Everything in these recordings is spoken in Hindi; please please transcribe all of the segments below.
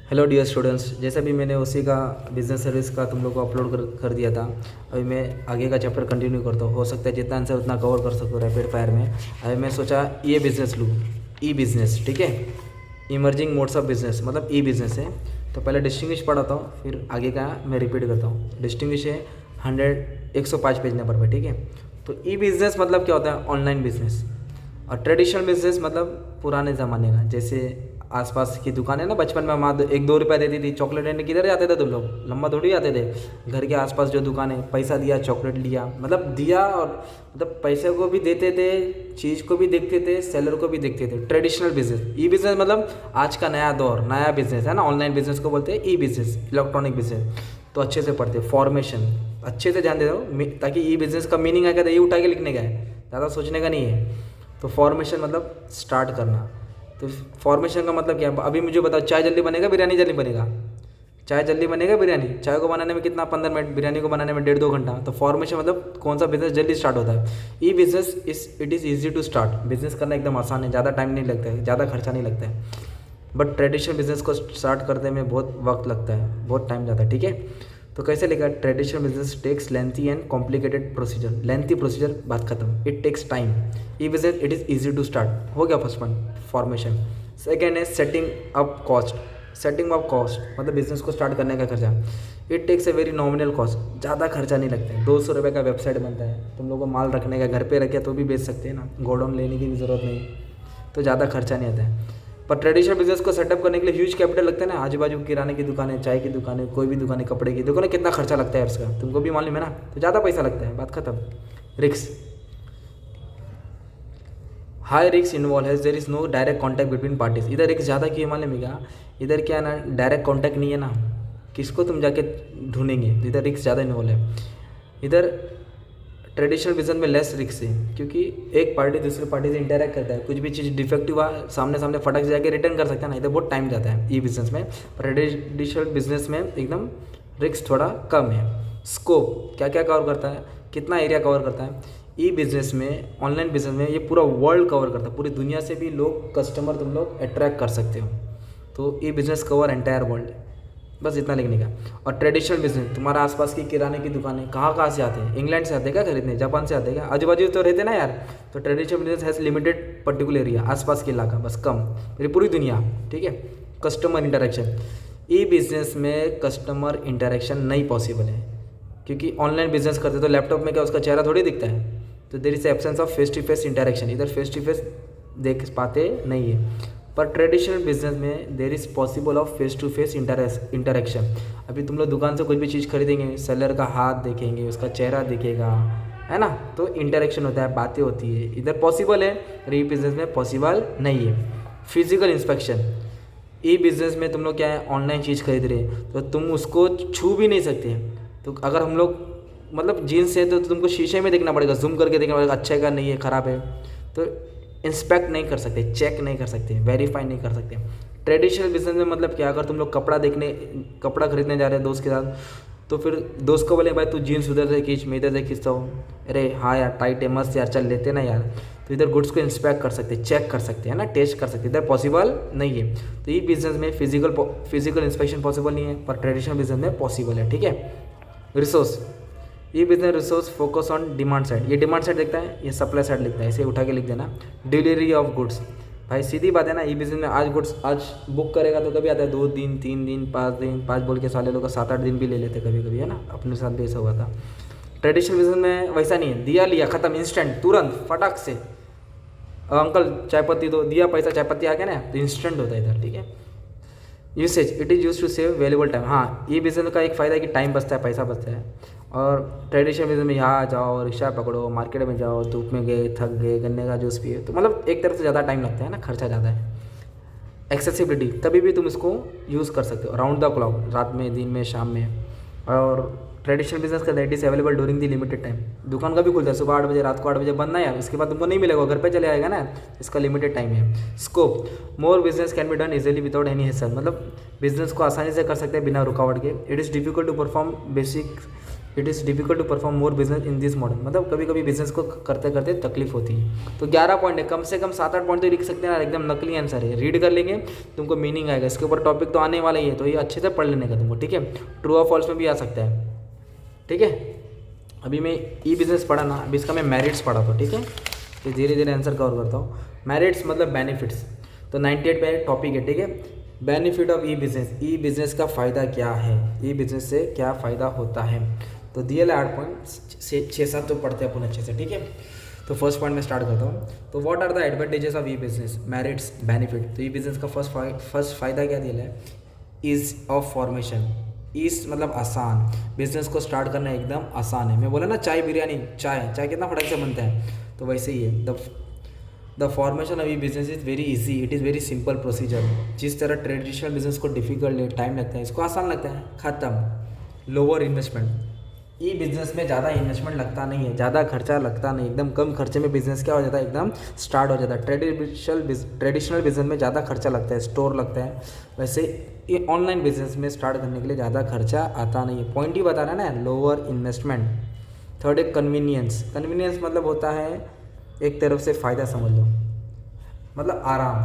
हेलो डियर स्टूडेंट्स, जैसे भी मैंने उसी का बिजनेस सर्विस का तुम लोग को अपलोड कर दिया था। अभी मैं आगे का चैप्टर कंटिन्यू करता हूँ। हो सकता है जितना आंसर उतना कवर कर सकूँ रैपिड फायर में। अभी मैं सोचा ये बिज़नेस लूँ, ई बिज़नेस, ठीक है। इमर्जिंग मोड्स ऑफ बिजनेस मतलब ई बिज़नेस है। तो पहले डिस्टिंग्विश पढ़ाता हूँ, फिर आगे का मैं रिपीट करता हूँ। डिस्टिंग्विश है 105 पेज नंबर पर, ठीक है। तो ई बिज़नेस मतलब क्या होता है? Online business. और ट्रेडिशनल बिजनेस मतलब पुराने ज़माने का, जैसे आसपास की दुकान है ना, बचपन में माँ 1-2 रुपये देती थी चॉकलेट लेने, किधर जाते थे तुम लोग? लंबा थोड़ी जाते थे। घर के आसपास जो दुकान है, पैसा दिया चॉकलेट लिया, मतलब दिया, और मतलब पैसे को भी देते थे, चीज़ को भी देखते थे, सेलर को भी देखते थे। Traditional business. ई बिजनेस मतलब आज का नया दौर, नया बिजनेस है ना, ऑनलाइन बिजनेस को बोलते हैं ई बिजनेस, इलेक्ट्रॉनिक बिजनेस। तो अच्छे से पढ़ते, फॉर्मेशन अच्छे से ध्यान दे दो, ताकि ई बिजनेस का मीनिंग आएगा तो ये उठा के लिखने का है, ज़्यादा सोचने का नहीं है। तो फॉर्मेशन मतलब स्टार्ट करना। तो फॉर्मेशन का मतलब क्या है? अभी मुझे बताओ, चाय जल्दी बनेगा बिरयानी जल्दी बनेगा? चाय जल्दी बनेगा बिरयानी? चाय को बनाने में कितना, 15 मिनट, बिरयानी को बनाने में 1.5-2 घंटा। तो फॉर्मेशन मतलब कौन सा बिजनेस जल्दी स्टार्ट होता है। E business it is easy to start. Business करना एकदम आसान है, ज़्यादा टाइम नहीं लगता है, ज़्यादा खर्चा नहीं लगता है। बट ट्रेडिशनल बिजनेस को स्टार्ट करने में बहुत वक्त लगता है, बहुत टाइम जाता है, ठीक है। तो कैसे लिखा? Traditional business takes lengthy and complicated procedure. Lengthy procedure, बात खत्म। It takes time. E business it is easy to start. हो गया फर्स्ट पॉइंट, फॉर्मेशन। सेकेंड है setting up cost. Setting up cost मतलब बिजनेस को स्टार्ट करने का खर्चा। It takes a very nominal cost. ज़्यादा खर्चा नहीं लगता है। 200 रुपये का वेबसाइट बनता है, तुम लोगों को माल रखने का, घर पे रखे तो भी बेच सकते हैं ना, गोडाउन लेने की भी ज़रूरत नहीं, तो ज़्यादा खर्चा नहीं आता है। पर ट्रेडिशनल बिजनेस को सेटअप करने के लिए ह्यूज कैपिटल लगता है ना। आजू बाजू किराने की दुकान है, चाय की दुकान है, कोई भी दुकान है, कपड़े की, देखो ना कितना खर्चा लगता है उसका, तुमको भी मालूम है ना। तो ज़्यादा पैसा लगता है, बात खत्म। रिक्स, हाई रिक्स इन्वॉल्व है, there is no direct contact between parties. इधर रिक्स ज़्यादा क्यों है मालूम है क्या? इधर क्या है ना, डायरेक्ट कॉन्टैक्ट नहीं है ना, किसको तुम जाके ढूंढेंगे, तो इधर रिक्स ज़्यादा इन्वॉल्व है। इधर ट्रेडिशनल बिजनेस में लेस रिस्क है, क्योंकि एक पार्टी दूसरी पार्टी से इंटरेक्ट करता है, कुछ भी चीज़ डिफेक्टिव हुआ सामने सामने फटक से जाके रिटर्न कर सकता है ना, इधर बहुत टाइम जाता है ई बिजनेस में। पर ट्रेडिशनल बिजनेस में एकदम रिस्क थोड़ा कम है। स्कोप क्या क्या कवर करता है, कितना एरिया कवर करता है ई बिजनेस में, ऑनलाइन बिजनेस में ये पूरा वर्ल्ड कवर करता है, पूरी दुनिया से भी लोग, कस्टमर तुम लोग अट्रैक्ट कर सकते हो। तो ई बिजनेस कवर एंटायर वर्ल्ड, बस इतना लिखने का। और ट्रेडिशनल बिजनेस, तुम्हारा आसपास की किराने की दुकानें कहाँ से आते हैं? इंग्लैंड से आते हैं क्या खरीदने? जापान से आते हैं क्या? आजू बाजू तो रहते ना यार। तो traditional business has limited particular area, आसपास के इलाका बस कम, मेरी पूरी दुनिया, ठीक है। कस्टमर इंटरेक्शन, ई बिजनेस में कस्टमर इंटरेक्शन नहीं पॉसिबल है, क्योंकि ऑनलाइन बिजनेस करते तो लैपटॉप में क्या उसका चेहरा थोड़ी दिखता है। तो there is absence of face to face interaction, इधर फेस टू फेस देख पाते नहीं है। पर ट्रेडिशनल बिजनेस में there is possible of face to face interaction. अभी तुम लोग दुकान से कुछ भी चीज़ खरीदेंगे, सेलर का हाथ देखेंगे, उसका चेहरा दिखेगा, है ना, तो इंटरेक्शन होता है, बातें होती है, इधर पॉसिबल है, ई बिजनेस में पॉसिबल नहीं है। फिजिकल इंस्पेक्शन, ई बिजनेस में तुम लोग क्या है, ऑनलाइन चीज़ खरीद रहे हैं तो तुम उसको छू भी नहीं सकते। तो अगर हम लोग मतलब जीन्स है तो तुमको शीशे में देखना पड़ेगा, जूम करके देखना पड़ेगा, अच्छा है का नहीं है, ख़राब है, तो इंस्पेक्ट नहीं कर सकते, चेक नहीं कर सकते, वेरीफाई नहीं कर सकते। ट्रेडिशनल बिजनेस में मतलब क्या, अगर तुम लोग कपड़ा खरीदने जा रहे हैं दोस्त के साथ, तो फिर दोस्त को बोले भाई तू जीन्स उधर से खींच, मैं इधर से खींचता हूँ, अरे हाँ यार टाइट है, मस्त यार, चल लेते ना यार। तो इधर गुड्स को इंस्पेक्ट कर सकते, चेक कर सकते हैं ना, टेस्ट कर सकते, इधर पॉसिबल नहीं है। तो ये बिजनेस में फिजिकल इंस्पेक्शन पॉसिबल नहीं है, पर ट्रेडिशनल बिजनेस में पॉसिबल है, ठीक है। रिसोर्स, ये business resource focus on demand side, ये डिमांड साइड देखता है, ये सप्लाई साइड लिखता है, इसे उठा के लिख देना। डिलीवरी ऑफ गुड्स, भाई सीधी बात है ना, ये बिजनेस में आज गुड्स आज बुक करेगा तो कभी आता है 2 दिन 3 दिन 5 दिन, 5 बोल के साले लोग 7-8 दिन भी ले लेते कभी कभी, है ना, अपने साथ भी ऐसा हुआ था। ट्रेडिशनल बिजनेस में वैसा नहीं है, दिया लिया खत्म, इंस्टेंट, तुरंत फटाक से। अंकल चाय पत्ती दो, दिया पैसा, चाय पत्ती आ गया ना, तो इंस्टेंट होता है इधर, ठीक है। Usage, it is use to save valuable time, हाँ ये बिजनेस का एक फ़ायदा है कि टाइम बचता है, पैसा बचता है। और ट्रेडिशनल बिजनेस में यहाँ जाओ, रिक्शा पकड़ो, मार्केट में जाओ, धूप में गए, थक गए, गन्ने का जूस पिए, तो मतलब एक तरफ से ज़्यादा टाइम लगता है ना, खर्चा ज़्यादा है। एक्सेसिबिलिटी, तभी भी तुम इसको यूज़ कर सकते हो राउंड द क्लॉक, रात में, दिन में, शाम में। और ट्रेडिशनल बिजनेस का that is available during the limited time, दुकान का भी खुलता है सुबह 8 बजे, रात को 8 बजे बंद ना यार, इसके बाद तुमको नहीं मिलेगा, घर पे चले आएगा ना, इसका लिमिटेड टाइम है। Scope, more business can be done easily without any hassle, मतलब बिजनेस को आसानी से कर सकते हैं बिना रुकावट के। It is difficult to perform basic it is difficult to perform more business in this model, मतलब कभी कभी बिजनेस को करते करते तकलीफ होती है। तो 11 पॉइंट है, कम से कम 7-8 पॉइंट तो लिख सकते हैं यार, एकदम नकली आंसर है, रीड कर लेंगे तुमको मीनिंग आएगा। इसके ऊपर टॉपिक तो आने वाला ही है, तो ये अच्छे से पढ़ लेने का तुमको, ठीक है। ट्रू और फॉल्स में भी आ सकता है, ठीक है। अभी मैं ई बिज़नेस पढ़ा ना, अभी इसका मैं मेरिट्स पढ़ा था, ठीक है। तो धीरे धीरे आंसर कवर करता हूँ। मेरिट्स मतलब बेनिफिट्स, तो 98 पे टॉपिक है, ठीक है। Benefit of e business, E business का फ़ायदा क्या है, ई बिज़नेस से क्या फ़ायदा होता है। तो दिए 8 पॉइंट, 6-7 तो पढ़ते हैं अपन अच्छे से, ठीक है। तो फर्स्ट पॉइंट में स्टार्ट करता हूँ। तो what are the advantages of e business, merits, benefit. तो ई बिज़नेस का फर्स्ट फ़ायदा क्या दिया है, ईज़ ऑफ फॉर्मेशन। ईज मतलब आसान, बिजनेस को स्टार्ट करना एकदम आसान है। मैं बोला ना चाय बिरयानी, चाय कितना फटक से बनता है, तो वैसे ही है। The formation of E business is very easy, it is very simple procedure. जिस तरह ट्रेडिशनल बिजनेस को डिफिकल्ट है, टाइम लगता है, इसको आसान लगता है, ख़त्म। लोअर इन्वेस्टमेंट, ई बिज़नेस में ज़्यादा इन्वेस्टमेंट लगता नहीं है, ज़्यादा खर्चा लगता नहीं, एकदम कम खर्चे में बिज़नेस क्या हो जाता है, एकदम स्टार्ट हो जाता है। ट्रेडिशनल बिज़नेस में ज़्यादा खर्चा लगता है, स्टोर लगता है, वैसे ये ऑनलाइन बिज़नेस में स्टार्ट करने के लिए ज़्यादा खर्चा आता नहीं है। पॉइंट ही बता रहा है ना, लोअर इन्वेस्टमेंट। थर्ड है कन्वीनियंस, कन्वीनियंस मतलब होता है एक तरफ से फ़ायदा समझ लो, मतलब आराम।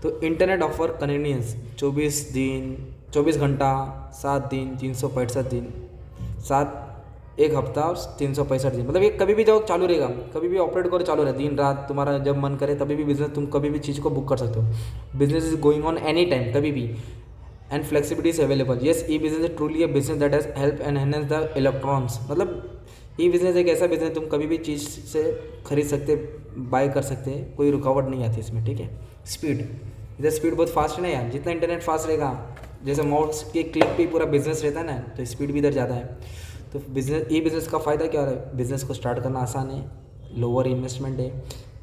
तो इंटरनेट ऑफर कन्वीनियंस, 24 घंटा 7 दिन 365 दिन, 1 हफ्ता 365 दिन, मतलब ये कभी भी जाओ चालू रहेगा, कभी भी ऑपरेट करो चालू रहेगा, दिन रात तुम्हारा जब मन करे तभी भी बिजनेस, तुम कभी भी चीज़ को बुक कर सकते हो। Business is going on any time, कभी भी, and flexibility is available. Yes, E business is truly a business that has help and enhance the electrons, मतलब ई बिजनेस एक ऐसा बिजनेस तुम कभी भी चीज़ से खरीद सकते, बाय कर सकते हैं, कोई रुकावट नहीं आती इसमें, ठीक है। स्पीड, इधर स्पीड बहुत फास्ट है ना यार, जितना इंटरनेट फास्ट रहेगा, जैसे माउस के क्लिक पे पूरा बिजनेस रहता है ना, तो स्पीड भी इधर ज़्यादा है। तो बिजनेस, ई बिज़नेस का फ़ायदा क्या है, बिज़नेस को स्टार्ट करना आसान है, लोअर इन्वेस्टमेंट है,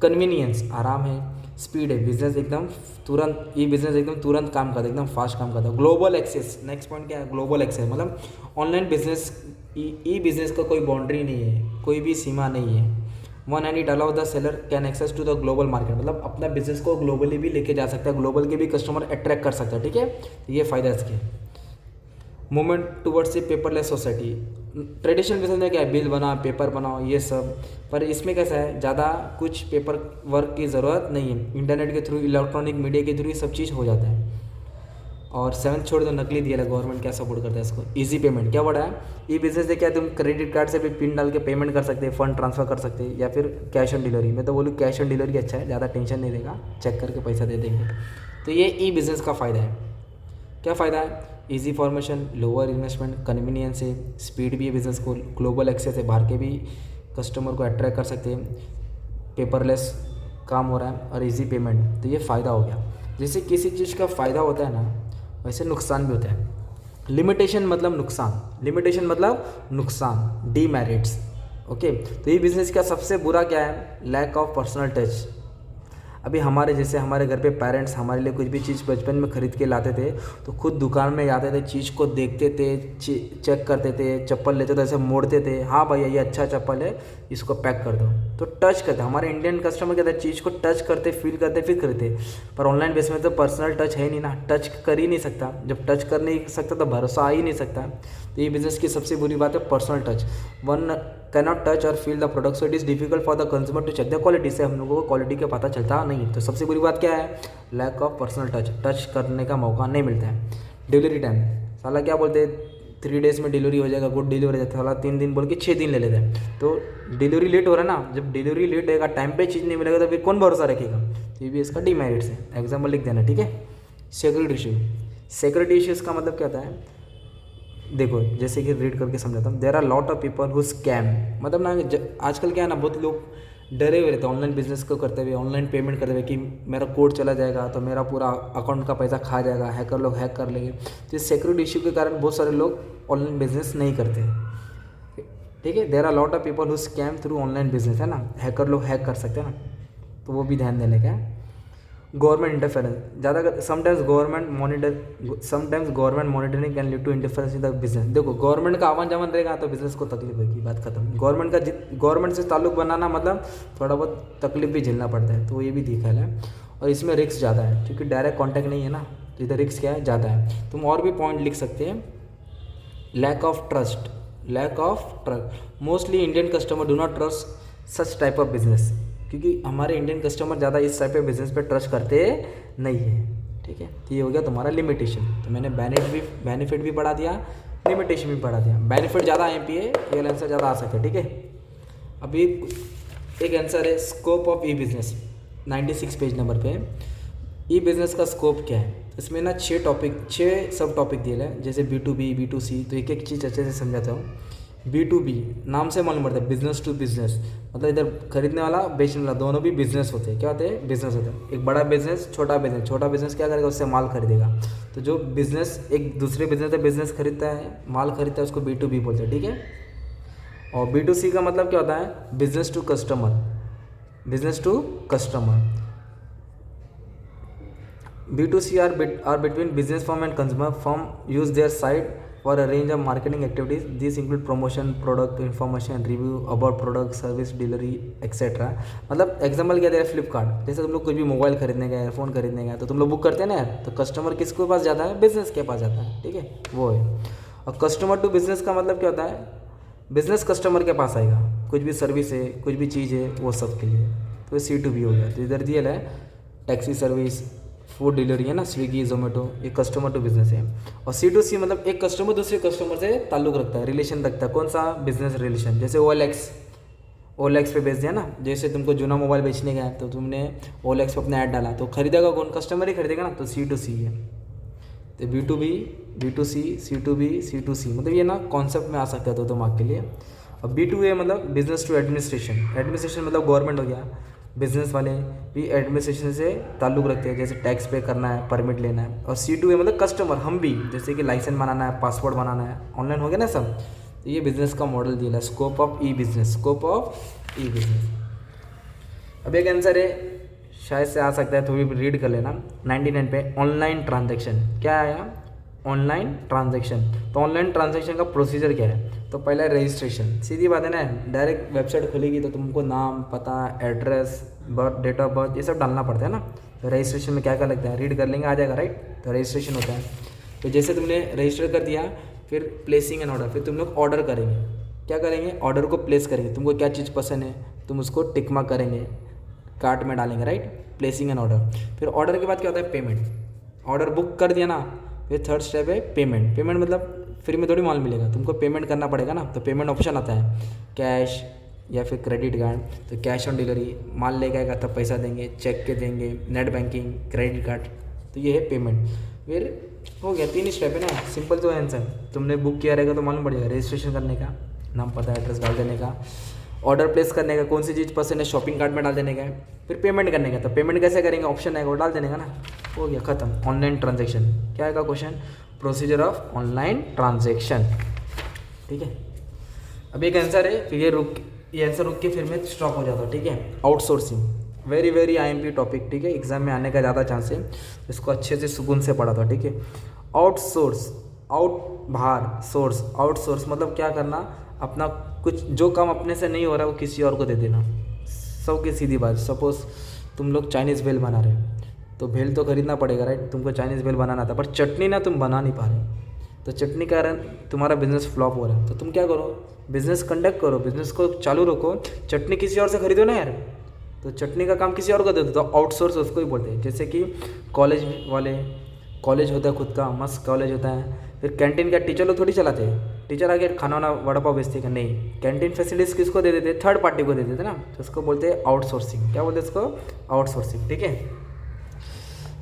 कन्वीनियंस आराम है, स्पीड है, बिजनेस एकदम तुरंत, ई बिज़नेस एकदम तुरंत काम करता है, एकदम फास्ट काम करता है। ग्लोबल एक्सेस, नेक्स्ट पॉइंट क्या है, ग्लोबल एक्सेस, मतलब ऑनलाइन बिजनेस, ई बिज़नेस का कोई बाउंड्री नहीं है, कोई भी सीमा नहीं है। One and it allow the seller can access to the global market, मतलब अपना बिजनेस को ग्लोबली भी लेके जा सकता है, ग्लोबल के भी कस्टमर अट्रैक्ट कर सकता है, ठीक है। ये फ़ायदा है इसके। Movement towards a paperless society, traditional business में क्या है, बिल बनाओ, पेपर बनाओ, ये सब, पर इसमें कैसा है, ज़्यादा कुछ पेपर वर्क की ज़रूरत नहीं है, इंटरनेट के थ्रू, इलेक्ट्रॉनिक मीडिया के थ्रू ये सब चीज़ हो जाता है। और 7th छोड़ दो, नकली दिया है, गवर्नमेंट क्या सपोर्ट करता है इसको, इजी पेमेंट, क्या बढ़ा है, ई बिजनेस से क्या तुम क्रेडिट कार्ड से भी पिन डाल के पेमेंट कर सकते हैं, फंड ट्रांसफर कर सकते हैं, या फिर कैश ऑन डिलीवरी। मैं तो बोलूँ कैश ऑन डिलीवरी अच्छा है, ज़्यादा टेंशन नहीं देगा, चेक करके पैसा दे देंगे। तो ये ई बिज़नेस का फ़ायदा है। क्या फ़ायदा है, easy formation, lower investment, convenience है, स्पीड भी है बिज़नेस को, ग्लोबल एक्सेस है, बाहर के भी कस्टमर को अट्रैक्ट कर सकते हैं, पेपरलेस काम हो रहा है, और इजी पेमेंट। तो ये फ़ायदा हो गया। जैसे किसी चीज़ का फ़ायदा होता है ना, वैसे नुकसान भी होता है। लिमिटेशन मतलब नुकसान, लिमिटेशन मतलब नुकसान, डीमेरिट्स, ओके। तो ये बिज़नेस का सबसे बुरा क्या है, लैक ऑफ पर्सनल टच। अभी हमारे जैसे हमारे घर पे पेरेंट्स हमारे लिए कुछ भी चीज़ बचपन में ख़रीद के लाते थे, तो खुद दुकान में जाते थे, चीज़ को देखते थे, चेक करते थे, चप्पल लेते थे, ऐसे मोड़ते थे, हाँ भैया ये अच्छा चप्पल है, इसको पैक कर दो, तो टच करते। हमारे इंडियन कस्टमर क्या था, चीज़ को टच करते, फील करते, फिर खरीदते। पर ऑनलाइन बेस में तो पर्सनल टच है नहीं ना, टच कर ही नहीं सकता, जब टच कर नहीं सकता तो भरोसा आ ही नहीं सकता। तो ये बिज़नेस की सबसे बुरी बात है personal touch. One cannot touch और feel the product, so it is difficult for the consumer to check the quality. से हम लोगों को क्वालिटी का पता चलता नहीं। तो सबसे बुरी बात क्या है, lack of personal touch, touch करने का मौका नहीं मिलता है। डिलीवरी टाइम, साला क्या बोलते हैं 3 डेज़ में डिलीवरी हो जाएगा, गुड डिलीवरी हो जाता है, साला 3 दिन बोल के 6 दिन ले लेते हैं। तो डिलीवरी लेट हो रहा है ना, जब डिलीवरी लेट होगा, टाइम पे चीज़ नहीं मिलेगा, तो फिर कौन भरोसा रखेगा। तो ये भी इसका डीमेरिट्स है, एग्जाम्पल लिख देना, ठीक है। सिक्योरिटी इशू, सिक्योरिटी इश्यूज़ का मतलब क्या होता है, देखो जैसे कि रीड करके समझाता हूँ। There are lot of people who scam, मतलब ना आजकल क्या है ना, बहुत लोग डरे हुए रहते हैं ऑनलाइन बिजनेस को करते हुए, ऑनलाइन पेमेंट करते हुए, कि मेरा कोड चला जाएगा तो मेरा पूरा अकाउंट का पैसा खा जाएगा, हैकर लोग हैक कर लेंगे। तो इस सिक्योरिटी इशू के कारण बहुत सारे लोग ऑनलाइन बिजनेस नहीं करते, ठीक है। There are lot of people who scam through online business, है ना, हैकर लोग हैक कर सकते हैं ना, तो वो भी ध्यान देने का है। गवर्नमेंट इंटरफेरेंस, ज़्यादा sometimes government monitoring can lead to interference in the business. देखो गवर्नमेंट का आवन जावन रहेगा तो बिजनेस को तकलीफ होगी, बात खत्म। गवर्नमेंट से ताल्लुक बनाना मतलब थोड़ा बहुत तकलीफ भी झेलना पड़ता है, तो ये भी दिखा है। और इसमें रिस्क ज़्यादा है क्योंकि डायरेक्ट कॉन्टैक्ट नहीं है ना, तो इधर रिस्क क्या है, ज़्यादा है। तुम और भी पॉइंट लिख सकते हैं, lack of trust, lack of trust. Mostly Indian customer do not trust such type of business, क्योंकि हमारे इंडियन कस्टमर ज़्यादा इस टाइप के बिजनेस पे ट्रस्ट करते नहीं है। ठीक है, तो ये हो गया तुम्हारा लिमिटेशन। तो मैंने बेनिफिट भी पढ़ा दिया, लिमिटेशन भी पढ़ा दिया। बेनिफिट ज़्यादा IMPA रियल आंसर ज़्यादा आ सके। ठीक है, अभी एक आंसर है scope of e business, 96 page number पे। ई बिज़नेस का स्कोप क्या है? इसमें ना 6 सब टॉपिक दिए हैं, जैसे B2B, B2C। तो एक एक चीज़ अच्छे से समझाता हूँ। B2B नाम से मालूम पड़ता है, बिजनेस टू बिजनेस, मतलब इधर खरीदने वाला बेचने वाला दोनों भी बिजनेस होते हैं। क्या होते हैं? बिजनेस होते हैं। एक बड़ा बिजनेस, छोटा बिजनेस। छोटा बिजनेस क्या करेगा? उससे माल खरीदेगा। तो जो बिजनेस एक दूसरे बिजनेस से बिजनेस खरीदता है, माल खरीदता है, उसको B2B बोलते हैं। ठीक है, और B2C का मतलब क्या होता है? Business to customer. Business to customer. B2C are between business firm and consumer firm use their site for a range of marketing activities. These include promotion, product information, review about product, service delivery, etc. मतलब एग्जाम्पल क्या दे रहा है? फ्लिपकार्ट। जैसे तुम लोग कुछ भी मोबाइल खरीदने गए, फ़ोन खरीदने गए, तो तुम लोग बुक करते हैं ना यार, तो कस्टमर किसके पास जाता है? बिजनेस के पास जाता है। ठीक है, वो है। और कस्टमर टू बिजनेस का मतलब क्या होता है? बिजनेस कस्टमर के पास आएगा, कुछ भी सर्विस है, कुछ भी चीज़ है, वो सब के लिए। तो C2B हो गया। तो इधर दिया है टैक्सी सर्विस, फूड डिलीवरी है ना, स्विगी, जोमेटो, ये कस्टमर टू बिजनेस है। और C2C मतलब एक कस्टमर दूसरे कस्टमर से ताल्लुक़ रखता है, रिलेशन रखता है। कौन सा? Business relation. जैसे OLX पे बेच दिया ना, जैसे तुमको जूना मोबाइल बेचने गया तो तुमने OLX पे अपना ऐड डाला, तो खरीदेगा कौन? कस्टमर ही खरीदेगा ना, तो C2C है। तो B2B, B2C, C2B, C2C मतलब ये ना कॉन्सेप्ट में आ सकता है तो दिमाग के लिए। और B2A मतलब बिजनेस टू एडमिनिस्ट्रेशन। एडमिनिस्ट्रेशन मतलब गवर्नमेंट हो गया। बिजनेस वाले भी एडमिनिस्ट्रेशन से ताल्लुक़ रखते हैं, जैसे टैक्स पे करना है, परमिट लेना है। और C2A मतलब कस्टमर, हम भी, जैसे कि लाइसेंस बनाना है, पासपोर्ट बनाना है, ऑनलाइन हो गया ना सब। तो ये बिज़नेस का मॉडल दिया है, scope of e business. Scope of e business. अब एक आंसर है, शायद से आ सकता है, थोड़ी रीड कर लेना। 99 पे ऑनलाइन ट्रांजेक्शन क्या आया? Online transaction. तो ऑनलाइन ट्रांजेक्शन का प्रोसीजर क्या है? तो पहला रजिस्ट्रेशन, सीधी बात है ना, डायरेक्ट वेबसाइट खुलेगी तो तुमको नाम, पता, address, birth, date of birth, ये सब डालना पड़ता है ना। तो रजिस्ट्रेशन में क्या क्या लगता है? रीड कर लेंगे, आ जाएगा, राइट। तो रजिस्ट्रेशन होता है। तो जैसे तुमने रजिस्टर कर दिया, फिर प्लेसिंग एन ऑर्डर, फिर तुम लोग ऑर्डर करेंगे। क्या करेंगे? ऑर्डर को प्लेस करेंगे। तुमको क्या चीज़ पसंद है, तुम उसको टिक मार्क करेंगे, कार्ट में डालेंगे, राइट। Placing an order. फिर ऑर्डर के बाद क्या होता है? पेमेंट। ऑर्डर बुक कर दिया ना, फिर थर्ड स्टेप है पेमेंट। पेमेंट मतलब फ्री में थोड़ी माल मिलेगा, तुमको पेमेंट करना पड़ेगा ना। तो पेमेंट ऑप्शन आता है, कैश या फिर क्रेडिट कार्ड। तो कैश ऑन डिलीवरी, माल लेके आएगा तब पैसा देंगे, चेक के देंगे, नेट बैंकिंग, क्रेडिट कार्ड। तो ये है पेमेंट। फिर हो गया, 3 स्टेप है ना, सिंपल तो आंसर। तुमने बुक किया रहेगा तो मालूम पड़ेगा, रजिस्ट्रेशन करने का, नाम, पता, एड्रेस डाल देने का, ऑर्डर प्लेस करने का, कौन सी चीज़ पसंद है शॉपिंग कार्ट में डाल देने का है, फिर पेमेंट करने का। तो पेमेंट कैसे करेंगे? ऑप्शन आएगा, वो डाल देने का ना, हो गया, खत्म। ऑनलाइन ट्रांजेक्शन क्या आएगा question? Procedure of online transaction. ठीक है, अब एक आंसर है, फिर ये आंसर रुक के फिर मैं स्टॉप हो जाता हूँ। ठीक है, outsourcing, very very IMP topic. ठीक है, एग्जाम में आने का ज़्यादा चांस है, इसको अच्छे से सुकून से पढ़ा था। ठीक है, आउटसोर्स, आउट बाहर, सोर्स, आउटसोर्स मतलब क्या करना? अपना कुछ जो काम अपने से नहीं हो रहा है वो किसी और को दे देना। सब की सीधी बात। सपोज तुम लोग चाइनीज़ भेल बना रहे हो, तो भेल तो खरीदना पड़ेगा, राइट। तुमको चाइनीज़ भेल बनाना था, पर चटनी ना तुम बना नहीं पा रहे, तो चटनी के कारण तुम्हारा बिजनेस फ्लॉप हो रहा है। तो तुम क्या करो? बिजनेस कंडक्ट करो, बिजनेस को चालू रखो, चटनी किसी और से खरीदो ना यार। तो चटनी का काम किसी और को दे दो, तो आउटसोर्स उसको ही बोलते हैं। जैसे कि कॉलेज वाले, कॉलेज होता है खुद का, मस्त कॉलेज होता है, फिर कैंटीन का टीचर लोग थोड़ी चलाते हैं। टीचर आगे खाना वाना वड़ा पाव बेचते हैं नहीं, कैंटीन फैसिलिटीज़ किसको दे देते? थर्ड पार्टी को दे देते ना, तो उसको बोलते हैं आउटसोर्सिंग। क्या बोलते हैं इसको? आउटसोर्सिंग। ठीक है,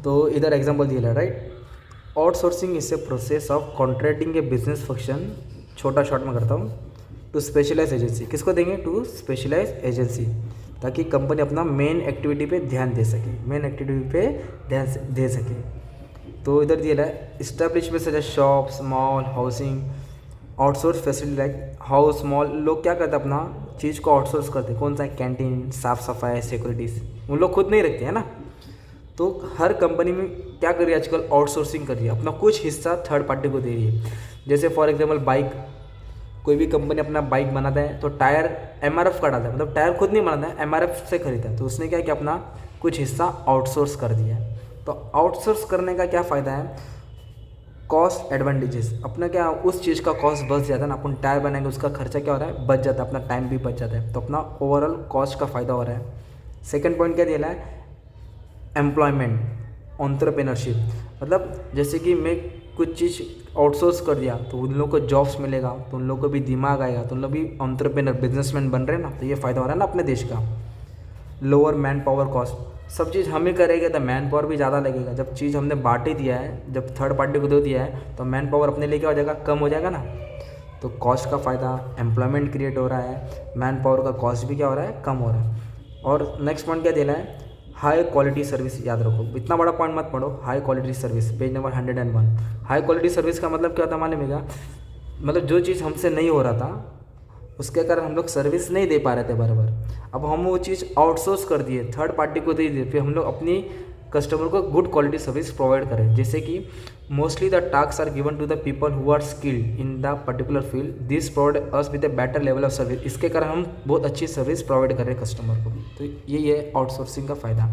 तो इधर एग्जाम्पल दिया है, right. Outsourcing is a process of contracting A business function, छोटा शॉर्ट में करता हूँ, टू स्पेशलाइज एजेंसी। किसको देंगे? टू स्पेशलाइज एजेंसी, ताकि कंपनी अपना मेन एक्टिविटी पे ध्यान दे सके, मेन एक्टिविटी पे ध्यान दे सके। तो इधर दिया है establishment such as shops, mall, housing, outsource facility like house, mall. लोग क्या करते हैं? अपना चीज़ को आउटसोर्स करते हैं। कौन सा? कैंटीन, साफ़ सफाई, सिक्योरिटीज़, उन लोग खुद नहीं रखते हैं ना। तो हर कंपनी में क्या कर रही है आजकल? आउटसोर्सिंग कर रही है, अपना कुछ हिस्सा थर्ड पार्टी को दे रही है। जैसे फॉर एग्जाम्पल बाइक, कोई भी कंपनी अपना बाइक बनाता है तो टायर MRF का डालता है, मतलब टायर खुद नहीं बनाता है, MRF से खरीदता है। तो उसने क्या किया? अपना कुछ हिस्सा आउटसोर्स कर दिया है। तो आउटसोर्स करने का क्या फ़ायदा है? कॉस्ट एडवांटेजेस, अपना क्या उस चीज़ का कॉस्ट बच जाता है ना, अपन टायर बनाएंगे उसका खर्चा क्या हो रहा है, बच जाता है, अपना टाइम भी बच जाता है, तो अपना ओवरऑल कॉस्ट का फ़ायदा हो रहा है। सेकंड पॉइंट क्या दिया है, एम्प्लॉयमेंट, एंटरप्रेन्योरशिप, मतलब जैसे कि मैं कुछ चीज़ आउटसोर्स कर दिया तो उन लोगों को जॉब्स मिलेगा, तो उन लोगों को भी दिमाग आएगा, तो उन लोग भी एंटरप्रेन्योर बिजनेसमैन बन रहे हैं ना, तो ये फ़ायदा हो रहा है ना अपने देश का। लोअर मैन पावर कॉस्ट, सब चीज़ हम ही करेंगे तो मैन पावर भी ज़्यादा लगेगा, जब चीज़ हमने बांट ही दिया है, जब थर्ड पार्टी को दे दिया है तो मैन पावर अपने लिए क्या हो जाएगा, कम हो जाएगा ना, तो कॉस्ट का फ़ायदा, एम्प्लॉयमेंट क्रिएट हो रहा है, मैन पावर का कॉस्ट भी क्या हो रहा है, कम हो रहा है। और नेक्स्ट पॉइंट क्या देना है, हाई क्वालिटी सर्विस, याद रखो, इतना बड़ा पॉइंट मत पढ़ो, high quality service, page number 101। High quality service का मतलब क्या होता है मालूम है, मतलब जो चीज़ हमसे नहीं हो रहा था उसके कारण हम लोग सर्विस नहीं दे पा रहे थे बराबर, अब हम वो चीज़ आउटसोर्स कर दिए, थर्ड पार्टी को दे दिए, फिर हम लोग अपनी कस्टमर को गुड क्वालिटी सर्विस प्रोवाइड करें। जैसे कि mostly the task are given to the people who are skilled in the particular field, this provide us with a better level of service, इसके कारण हम बहुत अच्छी सर्विस प्रोवाइड कर रहे हैं कस्टमर को, तो ये है आउटसोर्सिंग का फ़ायदा।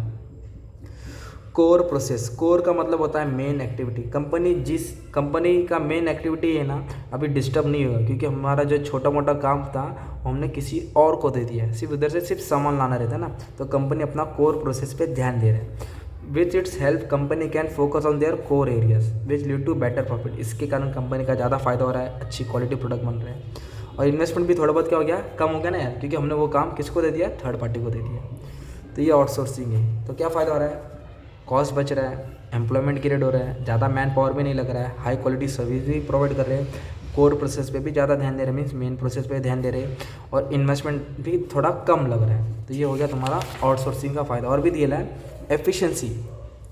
कोर प्रोसेस, कोर का मतलब होता है मेन एक्टिविटी, कंपनी जिस कंपनी का मेन एक्टिविटी है ना अभी डिस्टर्ब नहीं होगा, क्योंकि हमारा जो छोटा मोटा काम था हमने किसी और को दे दिया है, सिर्फ उधर से सिर्फ सामान लाना रहता है ना, तो कंपनी अपना कोर प्रोसेस पे ध्यान दे रहे हैं। Which it's help company can focus on their core areas which lead to better profit, इसके कारण कंपनी का ज़्यादा फायदा हो रहा है, अच्छी क्वालिटी प्रोडक्ट बन रहे हैं, और इन्वेस्टमेंट भी थोड़ा बहुत क्या हो गया, कम हो गया ना यार, क्योंकि हमने वो काम किसको दे दिया, थर्ड पार्टी को दे दिया, तो ये आउटसोर्सिंग है। तो क्या फ़ायदा हो रहा है, कॉस्ट बच रहा है, एम्प्लॉयमेंट क्रिएट हो रहा है, ज़्यादा मैन पावर भी नहीं लग रहा है, हाई क्वालिटी सर्विस भी प्रोवाइड कर रहे हैं, कोर प्रोसेस पे भी ज़्यादा ध्यान दे रहे हैं, मीन्स मेन प्रोसेस पे ध्यान दे रहे हैं, और इन्वेस्टमेंट भी थोड़ा कम लग रहा है, तो ये हो गया तुम्हारा आउटसोर्सिंग का फ़ायदा। और भी दिया है efficiency,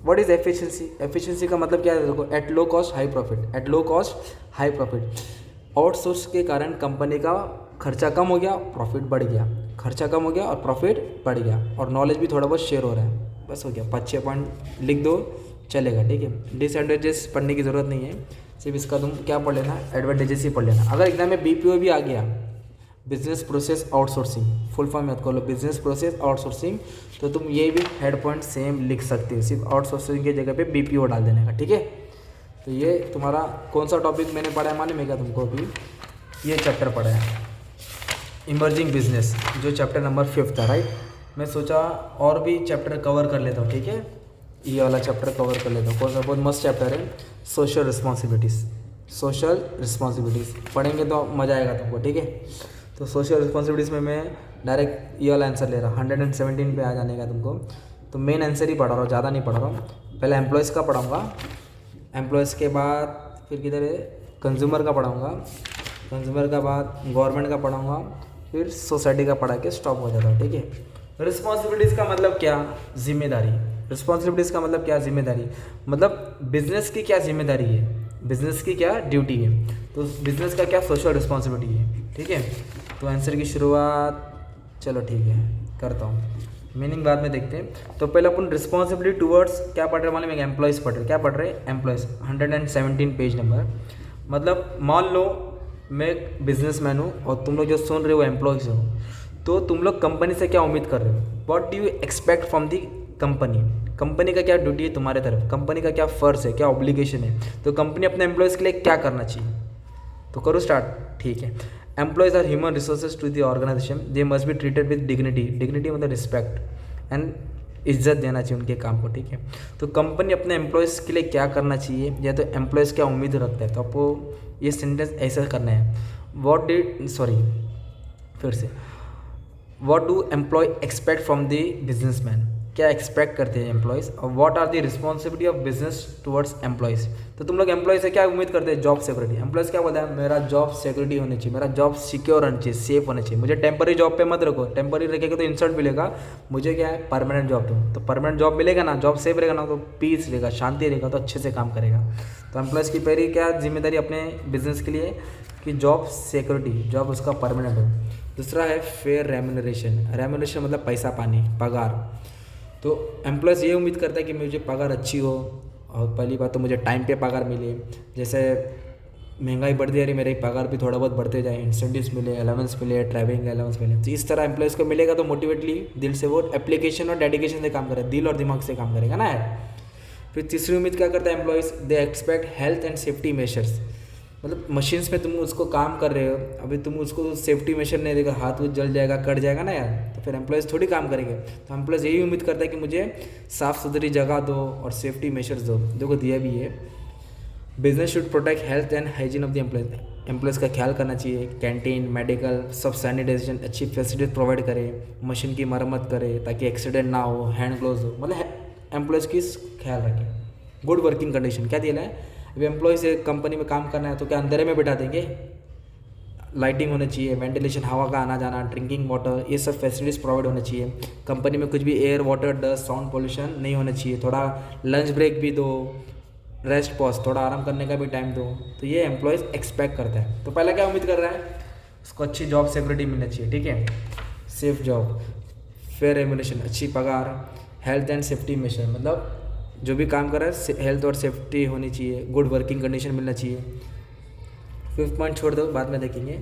what is efficiency, efficiency का मतलब क्या है, देखो at low cost high profit, at low cost high profit, outsource के कारण कंपनी का खर्चा कम हो गया, प्रॉफिट बढ़ गया, खर्चा कम हो गया और प्रॉफिट बढ़ गया, और नॉलेज भी थोड़ा बहुत शेयर हो रहा है, बस हो गया, 5-6 पॉइंट लिख दो चलेगा, ठीक है। डिसएडवांटेजेस पढ़ने की ज़रूरत नहीं है, सिर्फ इसका तुम क्या पढ़ लेना, एडवांटेजेस ही पढ़ लेना। अगर एग्जाम में बीपीओ भी आ गया, business process outsourcing, full form याद कर लो, बिजनेस प्रोसेस आउटसोर्सिंग, तो तुम ये भी हेड पॉइंट सेम लिख सकते हो, सिर्फ आउटसोर्सिंग की जगह पे बीपीओ डाल देने का, ठीक है। तो ये तुम्हारा कौन सा टॉपिक मैंने पढ़ा है मालूम है क्या तुमको, अभी ये चैप्टर पढ़ा है इमर्जिंग बिजनेस, जो चैप्टर नंबर 5 था, राइट। मैं सोचा और भी चैप्टर कवर कर लेता हूँ, ठीक है, ये वाला चैप्टर कवर कर लेता हूँ, कौन सा, बहुत मस्त चैप्टर है, सोशल रिस्पॉन्सिबिलिटीज़, सोशल रिस्पॉन्सिबिलिटीज़ पढ़ेंगे तो मज़ा आएगा तुमको, ठीक है। तो सोशल रिस्पॉन्सिबिलिटीज़ में मैं डायरेक्ट ये वाला आंसर ले रहा हूँ, 117 पे आ जाने का तुमको, तो मेन आंसर ही पढ़ा रहा हूँ, ज़्यादा नहीं पढ़ा रहा हूँ। पहले एम्प्लॉयज़ का पढ़ाऊँगा, एम्प्लॉयज़ के बाद फिर किधर है, कंज्यूमर का पढ़ाऊँगा, कंज्यूमर का बाद गवर्नमेंट का पढ़ाऊँगा, फिर सोसाइटी का पढ़ा के स्टॉप हो जाता है, ठीक है। रिस्पॉन्सिबिलिटीज़ का मतलब क्या, जिम्मेदारी, रिस्पॉन्सिबिलिटीज़ का मतलब क्या, जिम्मेदारी, मतलब बिजनेस की क्या जिम्मेदारी है, बिजनेस की क्या ड्यूटी है, तो बिजनेस का क्या सोशल रिस्पॉन्सिबिलिटी है, ठीक है। तो आंसर की शुरुआत, चलो ठीक है करता हूँ, मीनिंग बाद में देखते हैं। तो पहले अपन रिस्पॉन्सिबिलिटी टूवर्ड्स क्या पढ़ रहे मालूम है, एम्प्लॉयज़ पढ़ रहे, क्या पढ़ रहे, एम्प्लॉयज़, 117 पेज नंबर, मतलब मान लो मैं बिजनेसमैन हूँ और तुम लोग जो सुन रहे हो एम्प्लॉयज़ हो, तो तुम लोग कंपनी से क्या उम्मीद कर रहे हो, what do you expect from the company, company का क्या ड्यूटी है तुम्हारे तरफ, कंपनी का क्या फ़र्ज़ है, क्या ऑब्लिगेशन है, तो कंपनी अपने एम्प्लॉयज़ के लिए क्या करना चाहिए, तो करो स्टार्ट, ठीक है। Employees are human resources to the organisation, they must be treated with dignity, dignity मतलब रिस्पेक्ट एंड इज्जत देना चाहिए उनके काम को, ठीक है। तो कंपनी अपने एम्प्लॉयज़ के लिए क्या करना चाहिए, या तो एम्प्लॉयज़ क्या उम्मीद रखते हैं, तो आपको ये सेंटेंस ऐसा करना है, फिर से, what do employ expect from the businessman, क्या एक्सपेक्ट करते हैं एम्प्लॉयज़, और what are the responsibility of business towards employees, तो तुम लोग एम्प्लॉय से क्या उम्मीद करते हैं, जॉब सिक्योरिटी, एम्प्लॉयज़ क्या बोलता है, मेरा जॉब सिक्योरिटी होनी चाहिए, मेरा जॉब सिक्योर होना चाहिए, सेफ होना चाहिए, मुझे टेम्पररी जॉब पे मत रखो, टेम्पररी रखेगा तो इंसल्ट मिलेगा, मुझे क्या है परमानेंट जॉब दो, तो परमानेंट जॉब मिलेगा ना, जॉब सेफ रहेगा ना, तो पीस रहेगा, शांति रहेगा, तो अच्छे से काम करेगा। तो एम्प्लॉयज़ की पहली क्या जिम्मेदारी अपने बिजनेस के लिए, कि जॉब सिक्योरिटी, जॉब उसका परमानेंट हो। दूसरा है फेयर रेम्यूनरेशन, रेम्यूनरेशन मतलब पैसा पानी, पगार, तो एम्प्लॉयज़ ये उम्मीद करता है कि मुझे पगार अच्छी हो, और पहली बात तो मुझे टाइम पे पगार मिले, जैसे महंगाई बढ़ती जा रही, मेरे पगार भी थोड़ा बहुत बढ़ते जाए, इंसेंटिव्स मिले, अलाउंस मिले, ट्रैवलिंग अलाउंस मिले, तो इस तरह एम्प्लॉयज़ को मिलेगा तो मोटिवेटली दिल से वो एप्लीकेशन और डेडिकेशन से काम करेगा, दिल और दिमाग से काम करेगा ना यार। फिर तीसरी उम्मीद क्या करता है employees, they expect health and safety measures. मतलब मशीन्स में तुम उसको काम कर रहे हो, अभी तुम उसको सेफ्टी मेजर नहीं देगा, हाथ वो जल जाएगा, कट जाएगा ना यार, तो फिर एम्प्लॉयज़ थोड़ी काम करेंगे। तो एम्प्लॉयज़ यही उम्मीद करता है कि मुझे साफ़ सुथरी जगह दो और सेफ्टी मेजर्स दो। देखो दिया भी है, business should protect health and hygiene of the employees का ख्याल करना चाहिए। कैंटीन, मेडिकल, सब सैनिटाइजेशन अच्छी फैसिलिटीज प्रोवाइड करे, मशीन की मरम्मत करे ताकि एक्सीडेंट ना हो, हैंड ग्लोव्स हो, मतलब एम्प्लॉयज़ की ख्याल रखें। गुड वर्किंग कंडीशन क्या दिया है, अभी एम्प्लॉयज़ एक कंपनी में काम करना है तो क्या अंधेरे में बिठा देंगे, लाइटिंग होनी चाहिए, वेंटिलेशन, हवा का आना जाना, ड्रिंकिंग वाटर, ये सब फैसिलिटीज़ प्रोवाइड होनी चाहिए। कंपनी में कुछ भी air, water, dust, sound pollution नहीं होना चाहिए। थोड़ा लंच ब्रेक भी दो, रेस्ट पॉज, थोड़ा आराम करने का भी टाइम दो। तो ये एम्प्लॉयज़ एक्सपेक्ट करता है। तो पहला क्या उम्मीद कर रहा है, उसको अच्छी जॉब सिक्योरिटी मिलना चाहिए, ठीक है, सेफ जॉब, फेयर रेम्यूनरेशन, अच्छी पगार, हेल्थ एंड सेफ्टी मेजर, मतलब जो भी काम कर रहा है हेल्थ और सेफ्टी होनी चाहिए, गुड वर्किंग कंडीशन मिलना चाहिए। फिफ्थ पॉइंट छोड़ दो, बाद में देखेंगे।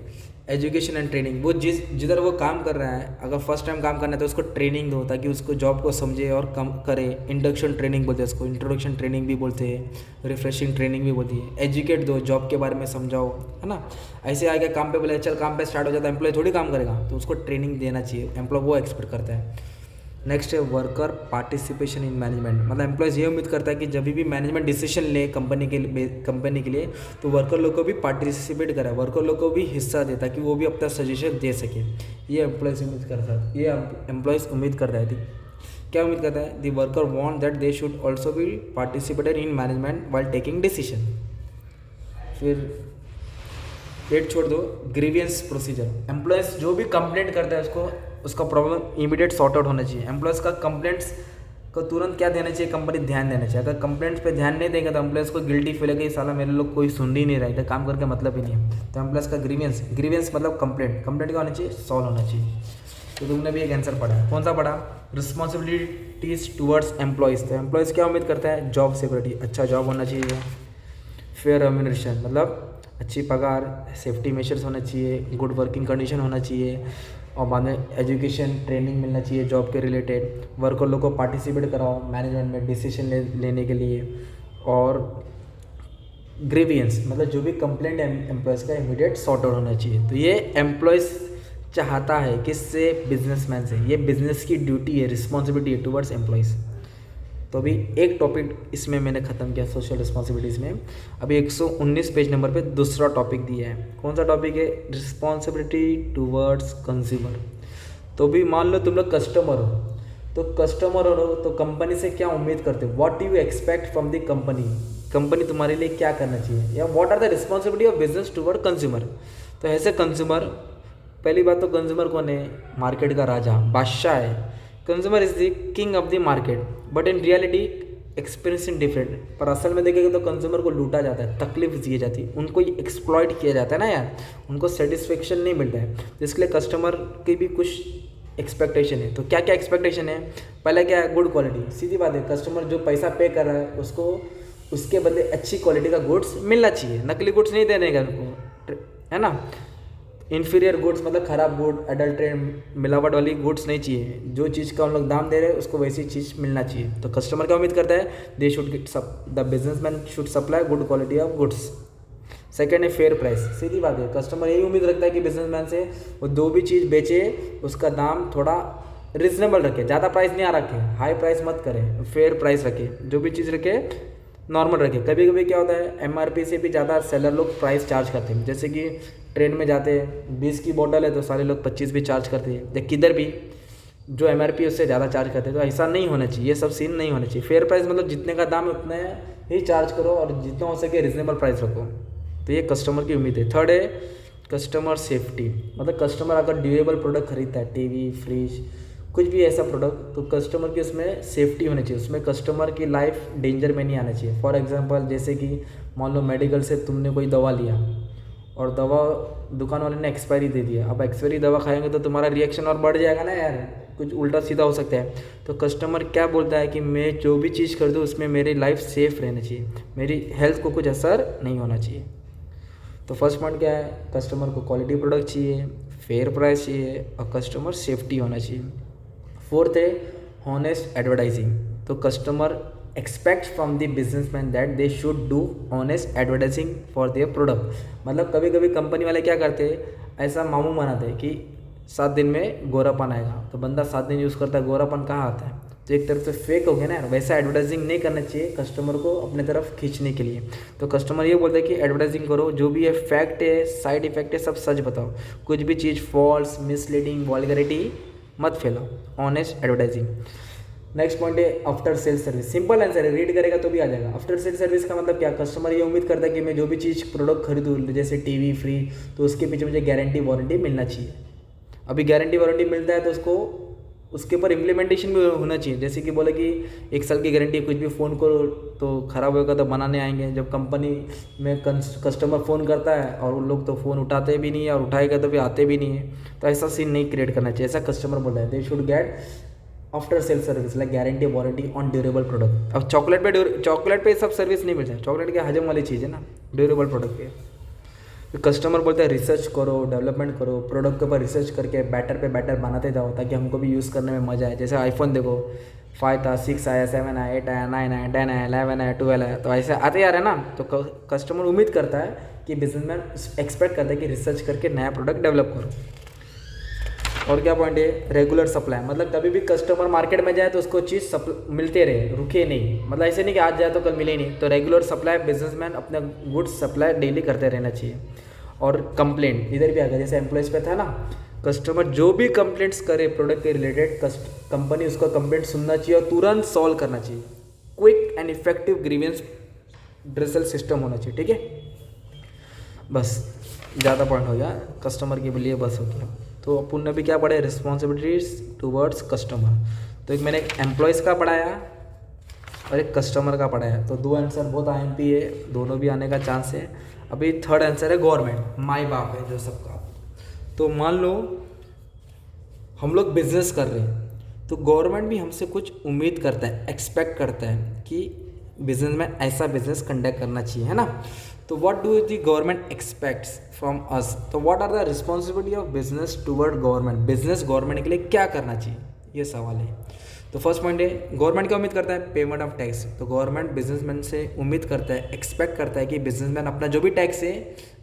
एजुकेशन एंड ट्रेनिंग, वो जिधर वो काम कर रहा है, अगर फर्स्ट टाइम काम करना है तो उसको ट्रेनिंग दो ताकि उसको जॉब को समझे और कम करे। इंडक्शन ट्रेनिंग बोलते हैं उसको, इंट्रोडक्शन ट्रेनिंग भी बोलते हैं, रिफ्रेशिंग ट्रेनिंग भी बोलती है। एजुकेट दो, जॉब के बारे में समझाओ, है ना। ऐसे आगे काम पे बोले चल काम पे स्टार्ट हो जाता है, एम्प्लॉय थोड़ी काम करेगा, तो उसको ट्रेनिंग देना चाहिए, एम्प्लॉय वो एक्सपेक्ट करता है। नेक्स्ट है वर्कर पार्टिसिपेशन इन मैनेजमेंट, मतलब एम्प्लॉयज़ ये उम्मीद करता है कि जब भी मैनेजमेंट डिसीजन ले कंपनी के लिए तो वर्कर लोग को भी पार्टिसिपेट कराए, वर्कर लोग को भी हिस्सा दे ताकि वो भी अपना सजेशन दे सके। ये एम्प्लॉयज़ उम्मीद करता है, ये एम्प्लॉयज़ उम्मीद कर रहा है। क्या उम्मीद करता है, the worker want that they should also be participated in management while taking decision. फिर डेट छोड़ दो, ग्रीवियंस प्रोसीजर, एम्प्लॉयज़ जो भी कंप्लेंट करता है उसका प्रॉब्लम इमीडिएट सॉर्ट आउट होना चाहिए। एम्प्लॉयज़ का कंप्लेंट्स को तुरंत क्या देना चाहिए, कंपनी ध्यान देना चाहिए। अगर कंप्लेंट्स पे ध्यान नहीं देंगे तो एम्प्लॉयज़ को गिल्टी फील है कि साला मेरे लोग कोई सुन ही नहीं रहा, इधर काम करके मतलब ही नहीं है। तो एम्प्लॉयज़ का ग्रीवियंस मतलब कंप्लेंट क्या होना चाहिए, सॉल्व होना चाहिए। तो तुमने भी एक आंसर पढ़ा, कौन सा पढ़ा, रिस्पॉन्सिबिलिटीज़ टूवर्ड्स एम्प्लॉयज़। तो एम्प्लॉयज़ क्या उम्मीद करता है, जॉब सिक्योरिटी, अच्छा जॉब होना चाहिए, फेयर रेम्यूनरेशन मतलब अच्छी पगार, सेफ्टी मेजर्स होना चाहिए, गुड वर्किंग कंडीशन होना चाहिए, और बाद में एजुकेशन ट्रेनिंग मिलना चाहिए जॉब के रिलेटेड। वर्कर लोग को पार्टिसिपेट कराओ मैनेजमेंट में डिसीजन लेने के लिए। और ग्रीवियंस मतलब जो भी कंप्लेंट है एम्प्लॉयज़ का इमीडिएट सॉर्ट आउट होना चाहिए। तो ये एम्प्लॉयज़ चाहता है किससे, बिजनेसमैन से। ये बिजनेस की ड्यूटी है, रिस्पॉन्सिबिलिटी है टुवर्ड्स एम्प्लॉयज़। तो अभी एक टॉपिक इसमें मैंने ख़त्म किया सोशल रिस्पॉन्सिबिलिटीज़ में। अभी 119 पेज नंबर पे दूसरा टॉपिक दिया है, कौन सा टॉपिक है, रिस्पॉन्सिबिलिटी टूवर्ड्स कंज्यूमर। तो भी मान लो तुम लोग कस्टमर हो, तो कस्टमर हो तो कंपनी से क्या उम्मीद करते हो, what do you expect from the company, company तुम्हारे लिए क्या करना चाहिए, या what are the responsibility of business toward consumer. तो ऐसे कंज्यूमर, पहली बात तो कंज्यूमर कौन है, मार्केट का राजा, बादशाह है। Consumer is the king of the market, but in reality experience in different. पर असल में देखेगा तो कंज्यूमर को लूटा जाता है, तकलीफ दी जाती है, उनको एक्सप्लॉइट किया जाता है ना यार, उनको सेटिस्फेक्शन नहीं मिलता है। तो इसलिए कस्टमर की भी कुछ एक्सपेक्टेशन है। तो क्या क्या एक्सपेक्टेशन है, पहले क्या है, गुड क्वालिटी, सीधी बात है, कस्टमर जो पैसा पे कर रहा है उसको उसके बदले अच्छी क्वालिटी का गुड्स मिलना चाहिए, नकली गुड्स नहीं देने का उनको, है ना। इन्फीरियर गुड्स मतलब ख़राब गुड, अडल्ट्रेट, मिलावट वाली गुड्स नहीं चाहिए। जो चीज़ का हम लोग दाम दे रहे हैं उसको वैसी चीज़ मिलना चाहिए। तो कस्टमर क्या उम्मीद करता है, they should the businessman should supply good quality of goods. Second है फेयर प्राइस, सीधी बात है, कस्टमर यही उम्मीद रखता है कि बिजनेसमैन से वो जो भी चीज़ बेचे उसका दाम थोड़ा रिजनेबल रखे, ज़्यादा प्राइस नहीं आ रखे, हाई प्राइस मत करें, फेयर प्राइस रखे, जो भी चीज़ रखे नॉर्मल रखे। कभी कभी क्या होता है, एमआरपी से भी ज़्यादा सेलर लोग प्राइस चार्ज करते हैं। जैसे कि ट्रेन में जाते हैं, 20 की बोतल है तो सारे लोग 25 भी चार्ज करते हैं, या किधर भी जो एमआरपी उससे ज़्यादा चार्ज करते हैं। तो ऐसा नहीं होना चाहिए, ये सब सीन नहीं होना चाहिए। फेयर प्राइस मतलब जितने का दाम है उतने ही चार्ज करो और जितना हो सके रिजनेबल प्राइस रखो। तो ये कस्टमर की उम्मीद है। थर्ड है कस्टमर सेफ्टी, मतलब कस्टमर अगर ड्यूरेबल प्रोडक्ट खरीदता है, टीवी, फ्रिज, कुछ भी ऐसा प्रोडक्ट, तो कस्टमर की उसमें सेफ्टी होनी चाहिए, उसमें कस्टमर की लाइफ डेंजर में नहीं आना चाहिए। फॉर एग्जांपल जैसे कि मान लो मेडिकल से तुमने कोई दवा लिया और दवा दुकान वाले ने एक्सपायरी दे दिया, अब एक्सपायरी दवा खाएंगे तो तुम्हारा रिएक्शन और बढ़ जाएगा ना यार, कुछ उल्टा सीधा हो सकता है। तो कस्टमर क्या बोलता है कि मैं जो भी चीज़ खरीदूँ उसमें मेरी लाइफ सेफ रहना चाहिए, मेरी हेल्थ को कुछ असर नहीं होना चाहिए। तो फर्स्ट पॉइंट क्या है, कस्टमर को क्वालिटी प्रोडक्ट चाहिए, फेयर प्राइस चाहिए और कस्टमर सेफ्टी होना चाहिए। फोर्थ है हॉनेस्ट एडवर्टाइजिंग, तो customer expect from the businessman that they should do honest advertising for their product. मतलब कभी कभी कंपनी वाले क्या करते हैं, ऐसा मामू बनाते हैं कि 7 दिन में गोरापन आएगा, तो बंदा 7 दिन यूज़ करता है, गोरापन कहाँ आता है? तो एक तरफ से फेक हो गया ना यार। वैसा एडवर्टाइजिंग नहीं करना चाहिए कस्टमर को अपने तरफ खींचने के लिए। तो कस्टमर ये बोलता है कि एडवर्टाइजिंग करो, जो भी है फैक्ट है, साइड इफेक्ट है, सब सच बताओ, कुछ भी चीज़ फॉल्स, मिसलीडिंग, वल्गैरिटी मत फैलाओ, ऑनेस्ट एडवर्टाइजिंग। नेक्स्ट पॉइंट है after sale service. Simple answer है, रीड करेगा तो भी आ जाएगा। आफ्टर सेल सर्विस का मतलब क्या? कस्टमर ये उम्मीद करता है कि मैं जो भी चीज़ प्रोडक्ट खरीदूँ, जैसे टीवी फ्री, तो उसके पीछे मुझे गारंटी वारंटी मिलना चाहिए। अभी गारंटी वारंटी मिलता है तो उसको उसके ऊपर इम्प्लीमेंटेशन भी होना चाहिए। जैसे कि बोले कि 1 साल की गारंटी, कुछ भी फ़ोन करो तो ख़राब होगा तो बनाने आएंगे। जब कंपनी में कस्टमर फ़ोन करता है और उन लोग तो फ़ोन उठाते भी नहीं है, और उठाएगा तो भी आते भी नहीं है। तो ऐसा सीन नहीं क्रिएट करना चाहिए। ऐसा कस्टमर बोल रहा है, they should get after sale service like guarantee warranty on durable product. अब चॉकलेट पे सब सर्विस नहीं मिलता है, चॉकलेट क्या हजम वाली चीज़ है ना, ड्यूरेबल प्रोडक्ट पे। कस्टमर बोलते हैं रिसर्च करो, डेवलपमेंट करो, प्रोडक्ट के ऊपर रिसर्च करके बैटर पे बैटर बनाते जाओ ताकि हमको भी यूज़ करने में मज़ा आए। जैसे आईफोन देखो, 5 था, 6 आया, 7 आया, 8 आया, 9 आया, 10 आया, 11 आया, 12 आया, तो ऐसे आते जा रहे हैं ना। तो कस्टमर उम्मीद करता है कि बिजनेसमैन एक्सपेक्ट करता है कि रिसर्च करके नया प्रोडक्ट डेवलप करो। और क्या पॉइंट है? Regular supply. मतलब कभी भी कस्टमर मार्केट में जाए तो उसको चीज़ मिलते रहे, रुके नहीं। मतलब ऐसे नहीं कि आज जाए तो कल मिले नहीं। तो रेगुलर सप्लाई, बिजनेसमैन अपना गुड्स सप्लाई डेली करते रहना चाहिए। और कंप्लेंट इधर भी आ गया, जैसे एम्प्लॉयज़ पे था ना, कस्टमर जो भी कंप्लेंट्स करे प्रोडक्ट के रिलेटेड, कंपनी उसका कंप्लेंट सुनना चाहिए और तुरंत सॉल्व करना चाहिए। Quick and effective grievance ड्रेसल system होना चाहिए। ठीक है, बस ज़्यादा पॉइंट हो गया कस्टमर के लिए, बस हो गया। तो अपन ने भी क्या पढ़ा है? Responsibilities towards customer. तो एक मैंने एम्प्लॉयज़ का पढ़ाया और एक कस्टमर का पढ़ाया। तो 2 आंसर बहुत IMP है, दोनों भी आने का चांस है। अभी 3rd आंसर है गवर्नमेंट, माई बाप है जो सबका। तो मान लो हम लोग बिजनेस कर रहे हैं, तो गवर्नमेंट भी हमसे कुछ उम्मीद करता है, एक्सपेक्ट करता है कि बिजनेस में ऐसा बिजनेस कंडक्ट करना चाहिए, है ना। तो what do the government expects from us? तो what are the responsibility of business toward government? Business government के लिए क्या करना चाहिए, ये सवाल है। तो फर्स्ट पॉइंट है, गवर्नमेंट क्या उम्मीद करता है? Payment of tax. तो गवर्नमेंट बिजनेसमैन से उम्मीद करता है, एक्सपेक्ट करता है कि बिजनेसमैन अपना जो भी टैक्स है,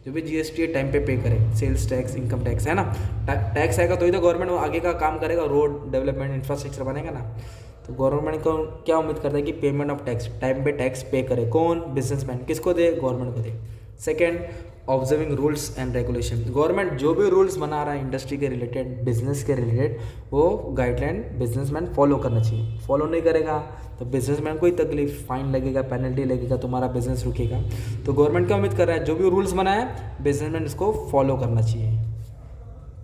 जो भी GST है, टाइम पे करे। सेल्स टैक्स, इनकम टैक्स, है ना। टैक्स आएगा तो ही तो गवर्नमेंट आगे का काम करेगा, रोड डेवलपमेंट, इंफ्रास्ट्रक्चर बनेगा ना। तो गवर्नमेंट को क्या उम्मीद करता है कि पेमेंट ऑफ टैक्स, टाइम पे टैक्स पे करे। कौन? बिजनेसमैन। किसको दे? गवर्नमेंट को दे। Second, observing rules and regulation. Government जो भी रूल्स बना रहा है इंडस्ट्री के रिलेटेड, बिजनेस के रिलेटेड, वो गाइडलाइन बिजनेसमैन फॉलो करना चाहिए। फॉलो नहीं करेगा तो बिजनेसमैन को ही तकलीफ, फाइन लगेगा, पेनल्टी लगेगा, तुम्हारा बिजनेस रुकेगा। तो गवर्नमेंट क्या उम्मीद कर रहा है? जो भी रूल्स बनाया बिजनेसमैन इसको फॉलो करना चाहिए।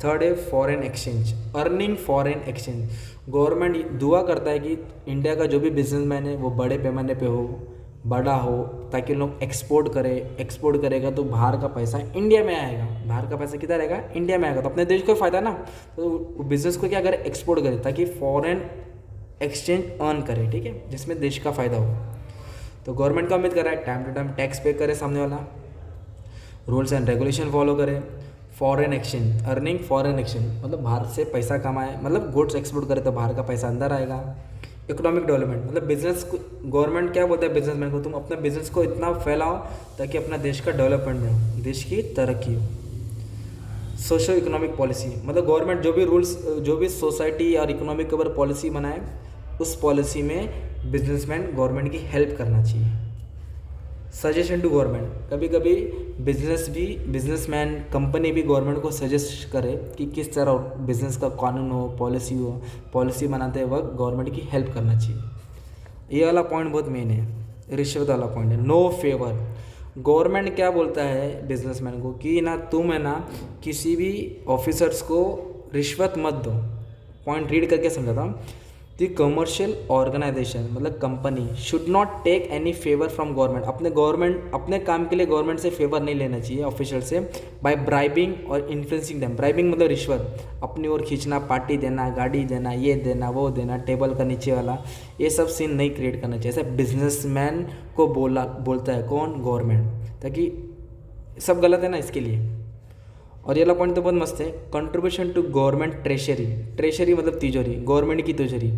थर्ड है foreign exchange, earning foreign exchange. Government दुआ करता है कि इंडिया का जो भी बिजनेसमैन है वो बड़े पैमाने पे हो, बड़ा हो, ताकि लोग एक्सपोर्ट करे। एक्सपोर्ट करेगा तो बाहर का पैसा इंडिया में आएगा। बाहर का पैसा किधर आएगा? इंडिया में आएगा। तो अपने देश को फ़ायदा ना। तो बिजनेस को क्या करे? एक्सपोर्ट करे ताकि फॉरेन एक्सचेंज अर्न करे, ठीक है, जिसमें देश का फ़ायदा हो। तो गवर्नमेंट का उम्मीद कर रहा है time to time tax pay करे सामने वाला, रूल्स एंड रेगुलेशन फॉलो करे, foreign exchange, earning foreign exchange मतलब बाहर से पैसा कमाए, मतलब गुड्स एक्सपोर्ट करे तो बाहर का पैसा अंदर आएगा। इकोनॉमिक डेवलपमेंट मतलब बिजनेस को, गवर्नमेंट क्या बोलता है बिजनेसमैन को, तुम अपने बिजनेस को इतना फैलाओ ताकि अपना देश का डेवलपमेंट हो, देश की तरक्की हो। सोशो इकोनॉमिक पॉलिसी मतलब गवर्नमेंट जो भी रूल्स, जो भी सोसाइटी और इकोनॉमिक के ऊपर पॉलिसी बनाए, उस पॉलिसी में बिजनेसमैन गवर्नमेंट की हेल्प करना चाहिए। सजेशन टू गवर्नमेंट, कभी कभी बिजनेसमैन कंपनी भी गवर्नमेंट को सजेस्ट करे कि किस तरह बिजनेस का कानून हो, पॉलिसी बनाते वक्त गवर्नमेंट की हेल्प करना चाहिए। ये वाला पॉइंट बहुत मेन है, रिश्वत वाला पॉइंट है। नो फेवर, गवर्नमेंट क्या बोलता है बिजनेसमैन को कि ना तुम है ना किसी भी ऑफिसर्स को रिश्वत मत दो। पॉइंट रीड करके समझाता हूँ। द कमर्शियल ऑर्गेनाइजेशन मतलब company should not take any favour from government, अपने काम के लिए गवर्नमेंट से फेवर नहीं लेना चाहिए ऑफिशियल से, बाय ब्राइबिंग और इन्फ्लुएंसिंग देम। ब्राइबिंग मतलब रिश्वत, अपनी ओर खींचना, पार्टी देना, गाड़ी देना, ये देना, वो देना, टेबल का नीचे वाला, ये सब सीन नहीं क्रिएट करना चाहिए। ऐसा बिजनेसमैन को बोलता है कौन? गवर्नमेंट, ताकि सब गलत है ना इसके लिए। और ये वाला पॉइंट तो बहुत मस्त है, contribution to government treasury. Treasury मतलब तिजोरी, गवर्नमेंट की तिजोरी।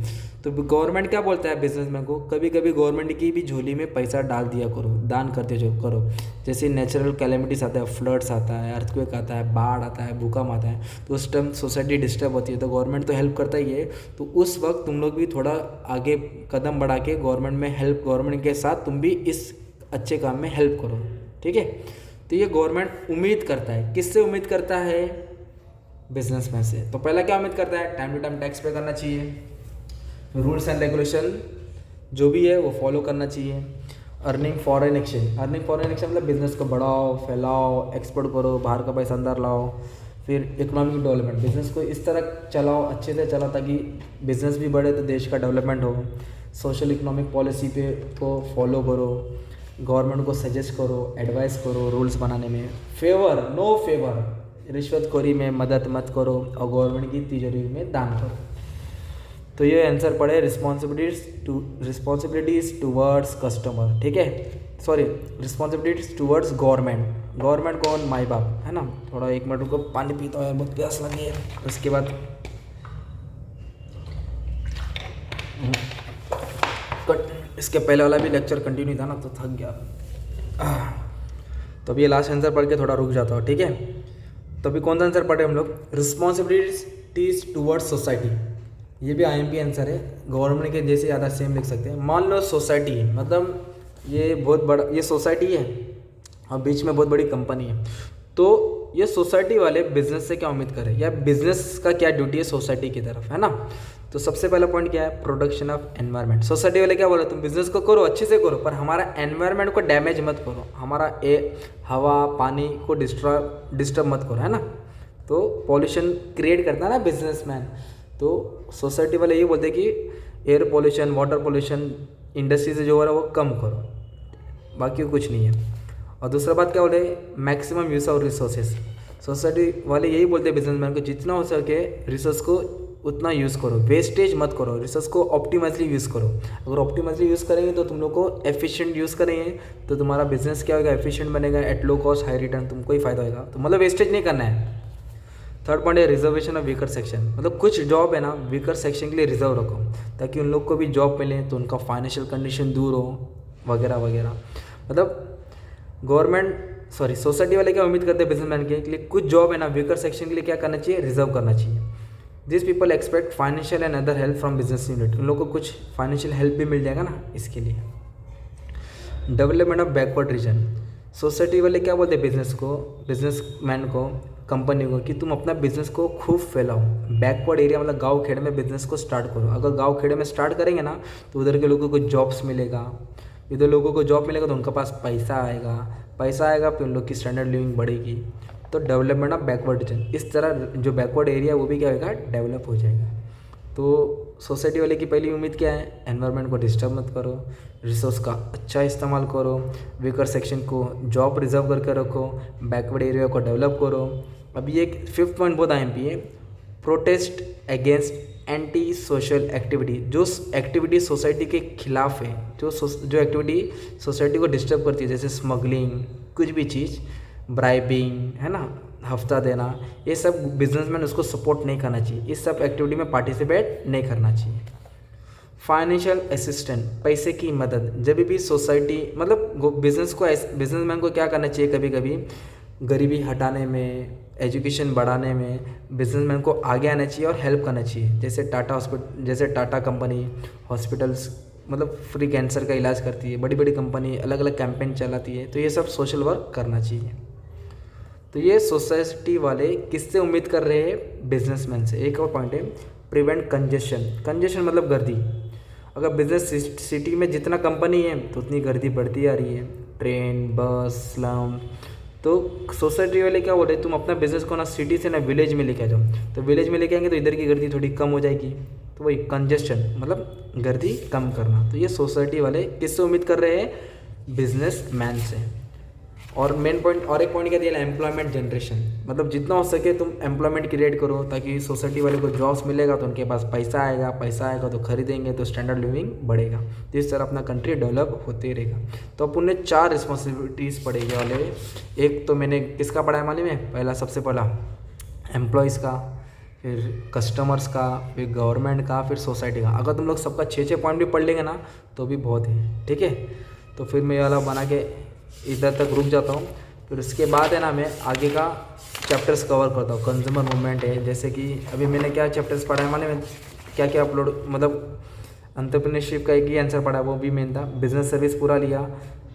तो गवर्नमेंट क्या बोलता है बिजनेसमैन को, कभी कभी गवर्नमेंट की भी झोली में पैसा डाल दिया करो, दान करते जो करो। जैसे नेचुरल कैलेमिटीज आता है, फ्लड्स आता है, अर्थक्वेक आता है, बाढ़ आता है, भूकंप आता है, तो उस टाइम सोसाइटी डिस्टर्ब होती है, तो गवर्नमेंट तो हेल्प करता ही है। तो उस वक्त तुम लोग भी थोड़ा आगे कदम बढ़ा के गवर्नमेंट के साथ तुम भी इस अच्छे काम में हेल्प करो, ठीक है। तो ये गवर्नमेंट उम्मीद करता है, किससे उम्मीद करता है, बिजनेसमैन से। तो पहला क्या उम्मीद करता है, टाइम टू टाइम टैक्स पे करना चाहिए, रूल्स एंड रेगुलेशन जो भी है वो फॉलो करना चाहिए। अर्निंग फॉरेन एक्सचेंज मतलब बिजनेस को बढ़ाओ, फैलाओ, एक्सपोर्ट करो, बाहर का पैसा अंदर लाओ। फिर इकोनॉमिक डेवलपमेंट, बिजनेस को इस तरह चलाओ, अच्छे से चलाओ ताकि बिजनेस भी बढ़े तो देश का डेवलपमेंट हो। सोशल इकोनॉमिक पॉलिसी पे को फॉलो करो, गवर्नमेंट को सजेस्ट करो, एडवाइस करो रूल्स बनाने में। नो फेवर, रिश्वतखोरी में मदद मत करो और गवर्नमेंट की तिजोरी में दान करो। तो ये आंसर पड़े रिस्पॉन्सिबिलिटीज टूवर्ड्स कस्टमर, ठीक है, सॉरी रिस्पॉन्सिबिलिटीज टूवर्ड्स गवर्नमेंट कौन, माई बाप, है ना। थोड़ा 1 मिनट रुको, पानी पीता हूँ, बहुत प्यास लगी है। उसके बाद इसके पहले वाला भी लेक्चर कंटिन्यू था ना, तो थक गया। तो अभी ये लास्ट आंसर पढ़ के थोड़ा रुक जाता हूँ, ठीक है। तो अभी कौन सा आंसर पढ़े हम लोग, रिस्पॉन्सिबिलिटीज टूवर्ड्स सोसाइटी। ये भी IMP आंसर है, गवर्नमेंट के जैसे ज़्यादा सेम लिख सकते हैं। मान लो सोसाइटी है, मतलब ये बहुत बड़ा, ये सोसाइटी है और बीच में बहुत बड़ी कंपनी है। तो ये सोसाइटी वाले बिजनेस से क्या उम्मीद करें, या बिजनेस का क्या ड्यूटी है सोसाइटी की तरफ, है ना। तो सबसे पहला पॉइंट क्या है, प्रोटेक्शन ऑफ एनवायरनमेंट। सोसाइटी वाले क्या बोले, तुम बिजनेस को करो, अच्छे से करो, पर हमारा एनवायरनमेंट को डैमेज मत करो, हमारा हवा पानी को डिस्टर्ब मत करो, है ना। तो पॉल्यूशन क्रिएट करता है ना बिजनेसमैन। तो सोसाइटी वाले ये बोलते हैं कि air pollution, water pollution, industry से जो हो रहा है वो कम करो, बाकी कुछ नहीं है। और दूसरा बात क्या बोले, maximum use of resources. Society वाले यही बोलते हैं बिजनेसमैन को, जितना हो सके रिसोर्स को उतना यूज़ करो, वेस्टेज मत करो, रिसोर्स को ऑप्टिमाइजली यूज़ करो। अगर ऑप्टिमाइजली यूज़ करेंगे तो तुम लोग को एफिशिएंट यूज़ करेंगे तो तुम्हारा बिजनेस क्या होगा, एफिशिएंट बनेगा, at low cost high return, तुमको ही फायदा होगा। तो मतलब वेस्टेज नहीं करना है। थर्ड पॉइंट है रिजर्वेशन ऑफ वीकर सेक्शन, मतलब कुछ जॉब है ना वीकर सेक्शन के लिए रिजर्व रखो ताकि उन लोग को भी जॉब मिले, तो उनका फाइनेंशियल कंडीशन दूर हो वगैरह वगैरह। मतलब सोसाइटी वाले क्या उम्मीद करते हैं बिजनेसमैन के लिए, कुछ जॉब है ना वीकर सेक्शन के लिए क्या करना चाहिए, रिजर्व करना चाहिए। This people expect financial and other help from business unit, उन लोग को कुछ फाइनेंशियल हेल्प भी मिल जाएगा ना इसके लिए। Development of backward region, society वाले क्या बोलते हैं बिजनेसमैन को, कंपनी को, कि तुम अपना बिजनेस को खूब फैलाओ। बैकवर्ड एरिया मतलब गांव खेड़े में बिजनेस को स्टार्ट करो। अगर गांव खेड़े में स्टार्ट करेंगे ना तो उधर के लोगों को जॉब्स मिलेगा, इधर लोगों को जॉब मिलेगा तो उनके पास पैसा आएगा फिर उन लोग की स्टैंडर्ड लिविंग बढ़ेगी। तो डेवलपमेंट ऑफ बैकवर्ड रीजन, इस तरह जो बैकवर्ड एरिया वो भी क्या होगा, डेवलप हो जाएगा। तो सोसाइटी वाले की पहली उम्मीद क्या है, एनवायरनमेंट को डिस्टर्ब मत करो, रिसोर्स का अच्छा इस्तेमाल करो, वीकर सेक्शन को जॉब रिजर्व करके रखो, बैकवर्ड एरिया को डेवलप करो। अभी एक 5th पॉइंट बहुत IMP है, protest against anti social activity, जो एक्टिविटी सोसाइटी के खिलाफ है, जो एक्टिविटी सोसाइटी को डिस्टर्ब करती है, जैसे स्मगलिंग, कुछ भी चीज़, ब्राइबिंग, है ना, हफ्ता देना, ये सब बिजनेसमैन उसको सपोर्ट नहीं करना चाहिए, इस सब एक्टिविटी में पार्टिसिपेट नहीं करना चाहिए। फाइनेंशियल असिस्टेंट, पैसे की मदद, जब भी सोसाइटी मतलब बिजनेसमैन को क्या करना चाहिए, कभी कभी गरीबी हटाने में, एजुकेशन बढ़ाने में बिजनेसमैन को आगे आना चाहिए और हेल्प करना चाहिए। जैसे टाटा कंपनी हॉस्पिटल्स मतलब फ्री कैंसर का इलाज करती है, बड़ी बड़ी कंपनी अलग अलग कैंपेन चलाती है, तो ये सब सोशल वर्क करना चाहिए। तो ये सोसाइटी वाले किससे उम्मीद कर रहे हैं, बिजनेसमैन से। एक और पॉइंट है, प्रिवेंट कंजेशन मतलब गर्दी। अगर बिजनेस सिटी में जितना कंपनी है तो उतनी गर्दी बढ़ती आ रही है, ट्रेन, बस, स्लम। तो सोसाइटी वाले क्या बोल रहे हैं, तुम अपना बिजनेस को ना सिटी से ना विलेज में लेके आ जाओ, तो विलेज में लेके आएंगे तो इधर की गर्दी थोड़ी कम हो जाएगी। तो वही कंजेशन मतलब गर्दी कम करना। तो ये सोसाइटी वाले किससे उम्मीद कर रहे हैं, बिजनेसमैन से। और मेन पॉइंट और एक पॉइंट क्या दिया, एम्प्लॉयमेंट जनरेशन, मतलब जितना हो सके तुम एम्प्लॉयमेंट क्रिएट करो ताकि सोसाइटी वाले को जॉब्स मिलेगा तो उनके पास पैसा आएगा तो खरीदेंगे तो स्टैंडर्ड लिविंग बढ़ेगा, तो इस तरह अपना कंट्री डेवलप होते रहेगा। तो अपन ने 4 रिस्पॉन्सिबिलिटीज़ पड़ेगी वाले। एक तो मैंने किसका पढ़ा है मालूम है, पहला सबसे पहला एम्प्लॉयज़ का, फिर कस्टमर्स का, फिर गवर्नमेंट का, फिर सोसाइटी का। अगर तुम लोग सबका 6 पॉइंट भी पढ़ लेंगे ना तो भी बहुत है, ठीक है। तो फिर मैं ये वाला बना के इधर तक रुक जाता हूँ। फिर उसके बाद है ना मैं आगे का चैप्टर्स कवर करता हूँ। कंज्यूमर मूवमेंट है, जैसे कि अभी मैंने क्या चैप्टर्स पढ़ा है माने, क्या क्या अपलोड, मतलब एंटरप्रेन्योरशिप का एक ही आंसर पढ़ा है, वो भी मेन था। बिजनेस सर्विस पूरा लिया,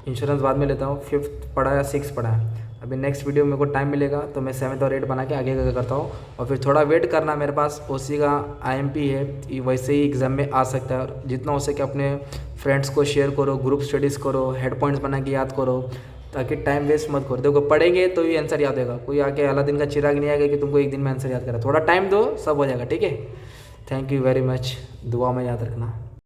इंश्योरेंस बाद में लेता हूँ। 5th पढ़ा या 6 पढ़ा है। अभी नेक्स्ट वीडियो मेरे को टाइम मिलेगा तो मैं 7th और 8 बना के आगे का करता हूँ। और फिर थोड़ा वेट करना, मेरे पास ओसी का IMP है, ये वैसे ही एग्ज़ाम में आ सकता है। और जितना हो सके अपने फ्रेंड्स को शेयर करो, ग्रुप स्टडीज़ करो, हेड पॉइंट्स बना के याद करो, ताकि टाइम वेस्ट मत करो। देखो पढ़ेंगे तो ये आंसर याद होगा, कोई आके अलादीन का चिराग नहीं आएगा कि तुमको एक दिन में आंसर याद करा। थोड़ा टाइम दो, सब हो जाएगा, ठीक है। थैंक यू वेरी मच, दुआ में याद रखना।